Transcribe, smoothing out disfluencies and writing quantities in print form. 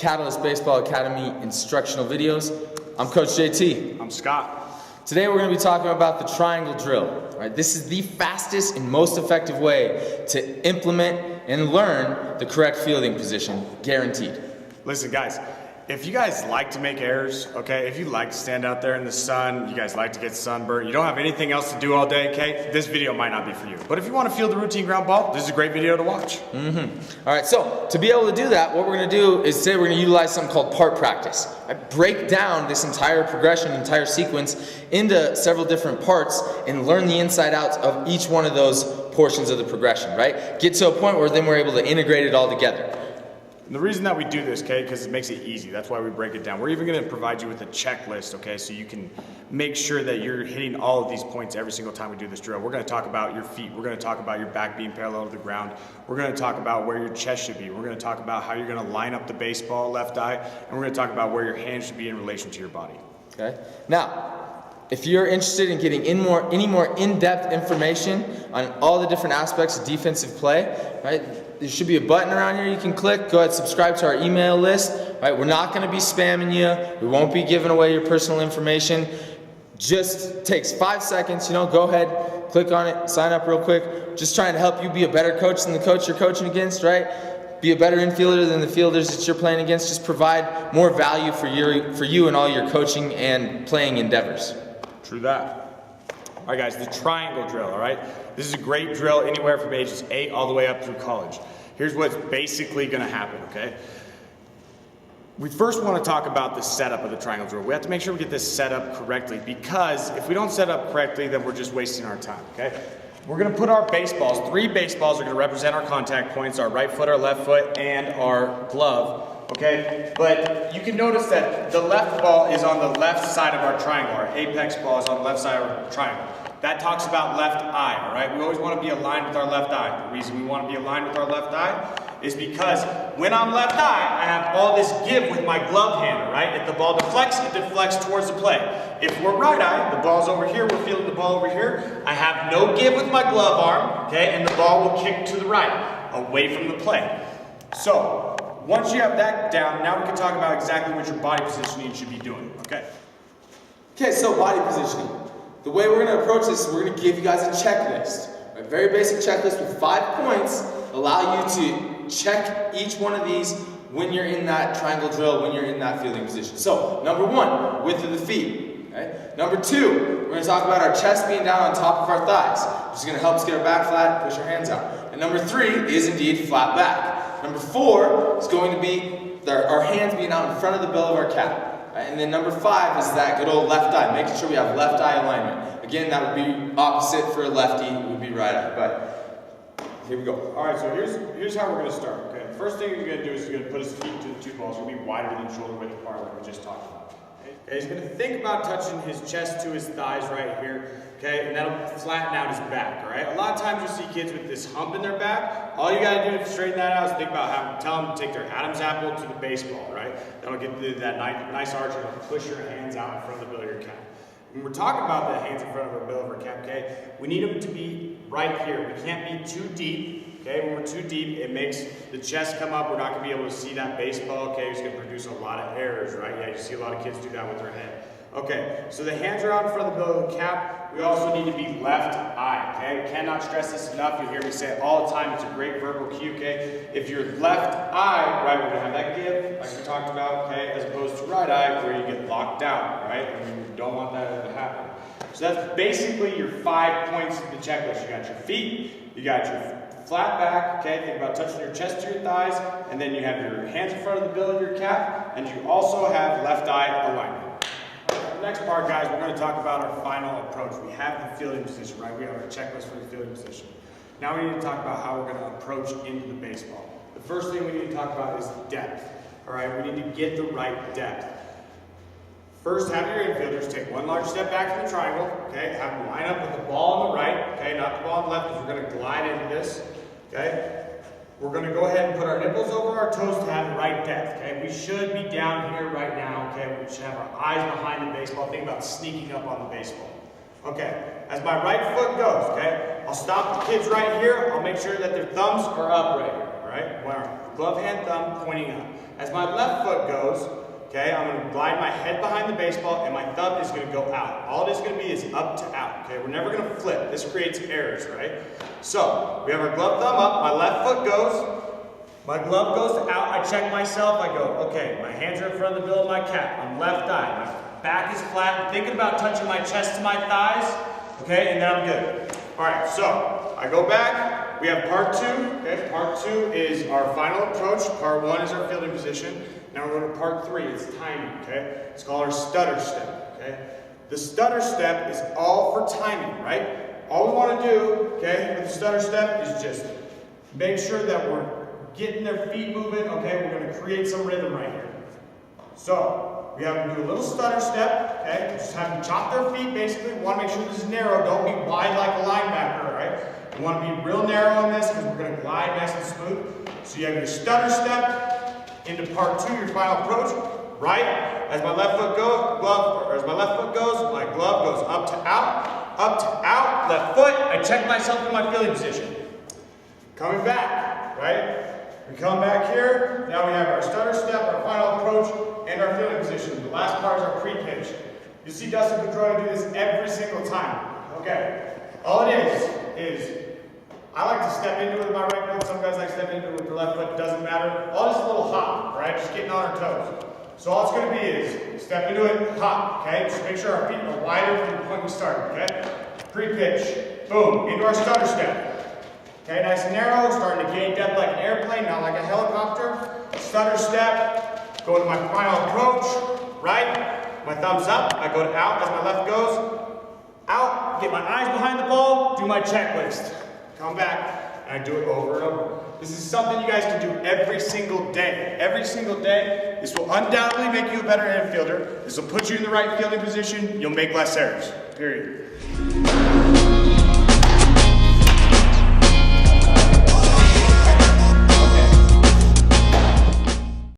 Catalyst Baseball Academy instructional videos. I'm Coach JT. I'm Scott. Today we're going to be talking about the triangle drill. All right, this is the fastest and most effective way to implement and learn the correct fielding position, guaranteed. Listen guys, if you guys like to make errors, okay, if you like to stand out there in the sun, you guys like to get sunburned, you don't have anything else to do all day, okay, this video might not be for you. But if you want to field the routine ground ball, this is a great video to watch. All right, so to be able to do that, what we're going to do is today we're going to utilize something called part practice. Break down this entire progression, entire sequence into several different parts and learn the inside outs of each one of those portions of the progression, right? Get to a point where then we're able to integrate it all together. And the reason that we do this, okay, because it makes it easy. That's why we break it down. We're even going to provide you with a checklist, okay, so you can make sure that you're hitting all of these points every single time we do this drill. We're going to talk about your feet. We're going to talk about your back being parallel to the ground. We're going to talk about where your chest should be. We're going to talk about how you're going to line up the baseball left eye, and we're going to talk about where your hands should be in relation to your body. Okay. Now, if you're interested in getting any more in-depth information on all the different aspects of defensive play, right? There should be a button around here you can click. Go ahead, subscribe to our email list. Right? We're not going to be spamming you. We won't be giving away your personal information. Just takes 5 seconds. Go ahead, click on it, sign up real quick. Just trying to help you be a better coach than the coach you're coaching against, right? Be a better infielder than the fielders that you're playing against. Just provide more value for you and all your coaching and playing endeavors. True that. All right, guys, the triangle drill, all right? This is a great drill anywhere from ages 8 all the way up through college. Here's what's basically going to happen, okay? We first want to talk about the setup of the triangle drill. We have to make sure we get this set up correctly, because if we don't set up correctly, then we're just wasting our time, okay? We're going to put our baseballs, 3 baseballs are going to represent our contact points, our right foot, our left foot, and our glove. Okay, but you can notice that the left ball is on the left side of our triangle. Our apex ball is on the left side of our triangle. That talks about left eye, all right? We always want to be aligned with our left eye. The reason we want to be aligned with our left eye is because when I'm left eye, I have all this give with my glove hand, all right? If the ball deflects, it deflects towards the plate. If we're right eye, the ball's over here, we're fielding the ball over here, I have no give with my glove arm, okay? And the ball will kick to the right, away from the plate. So, once you have that down, now we can talk about exactly what your body positioning should be doing, okay? Okay, so body positioning. The way we're going to approach this is we're going to give you guys a checklist. A very basic checklist with 5 points, allow you to check each one of these when you're in that triangle drill, when you're in that fielding position. So, number 1, width of the feet. Okay? Number 2, we're going to talk about our chest being down on top of our thighs, which is going to help us get our back flat, push our hands out. And number 3 is indeed flat back. Number 4 is going to be our hands being out in front of the bill of our cap. And then number 5 is that good old left eye, making sure we have left eye alignment. Again, that would be opposite for a lefty, it would be right eye. But here we go. All right, so here's how we're going to start. Okay, the first thing you're going to do is you're going to put his feet to the 2 balls. It's going to be wider than shoulder width apart, like we just talked about. Okay, he's going to think about touching his chest to his thighs right here. Okay, and that'll flatten out his back, all right? A lot of times you'll see kids with this hump in their back. All you gotta do to straighten that out is think about tell them to take their Adam's apple to the baseball, right? That'll get that nice arch and push your hands out in front of the bill of your cap. When we're talking about the hands in front of our bill of our cap, okay, we need them to be right here. We can't be too deep, okay? When we're too deep, it makes the chest come up. We're not gonna be able to see that baseball, okay? It's gonna produce a lot of errors, right? Yeah, you see a lot of kids do that with their head. Okay, so the hands are out in front of the bill of the cap. We also need to be left eye, okay? We cannot stress this enough. You'll hear me say it all the time. It's a great verbal cue, okay? If you're left eye, right, we're gonna have that give, like we talked about, okay? As opposed to right eye, where you get locked out, right? And we don't want that to happen. So that's basically your 5 points of the checklist. You got your feet, you got your flat back, okay? Think about touching your chest to your thighs, and then you have your hands in front of the bill of your cap, and you also have left eye alignment. Next part, guys, we're going to talk about our final approach. We have the fielding position, right? We have our checklist for the fielding position. Now we need to talk about how we're going to approach into the baseball. The first thing we need to talk about is depth. All right, we need to get the right depth. First, have your infielders take 1 large step back from the triangle, okay? Have them line up with the ball on the right, okay? Not the ball on the left, because we're going to glide into this, okay? We're going to go ahead and put our nipples over our toes to have the right depth, okay? We should be down here right now, okay? We should have our eyes behind the baseball. Think about sneaking up on the baseball. Okay, as my right foot goes, okay? I'll stop the kids right here. I'll make sure that their thumbs are up right here, all right? glove hand, thumb pointing up. As my left foot goes, okay, I'm going to glide my head behind the baseball and my thumb is going to go out. All it is going to be is up to out, okay? We're never going to flip. This creates errors, right? So, we have our glove thumb up, my left foot goes, my glove goes out, I check myself, I go, okay, my hands are in front of the bill of my cap, I'm left eye, my back is flat, I'm thinking about touching my chest to my thighs, okay, and then I'm good. Alright, so, I go back, we have part 2, okay, part 2 is our final approach, part 1 is our fielding position, now we're going to part 3, it's timing, okay, it's called our stutter step, okay. The stutter step is all for timing, right? All we want to do, okay, with the stutter step is just make sure that we're getting their feet moving, okay? We're going to create some rhythm right here. So, we have them do a little stutter step, okay? Just have them chop their feet, basically. We want to make sure this is narrow. Don't be wide like a linebacker, all right? We want to be real narrow in this because we're going to glide nice and smooth. So you have your stutter step into part 2, your final approach, right? As my left foot goes, my glove goes up to out, left foot. I check myself in my fielding position. Coming back, right? We come back here, now we have our stutter step, our final approach, and our fielding position. The last part is our pre-pitch. You see Dustin Pedroia do this every single time. Okay, all it is I like to step into it with my right foot, some guys like to step into it with their left foot, it doesn't matter. All this little hop, right, just getting on our toes. So all it's going to be is step into it, hop, okay? Just make sure our feet are wider from the point we started, okay? Pre-pitch, boom, into our stutter step. Okay, nice and narrow, starting to gain depth like an airplane, not like a helicopter. Stutter step, go to my final approach, right? My thumbs up, I go to out as my left goes. Out, get my eyes behind the ball, do my checklist. Come back, and I do it over and over. This is something you guys can do every single day. Every single day. This will undoubtedly make you a better infielder. This will put you in the right fielding position. You'll make less errors. Period.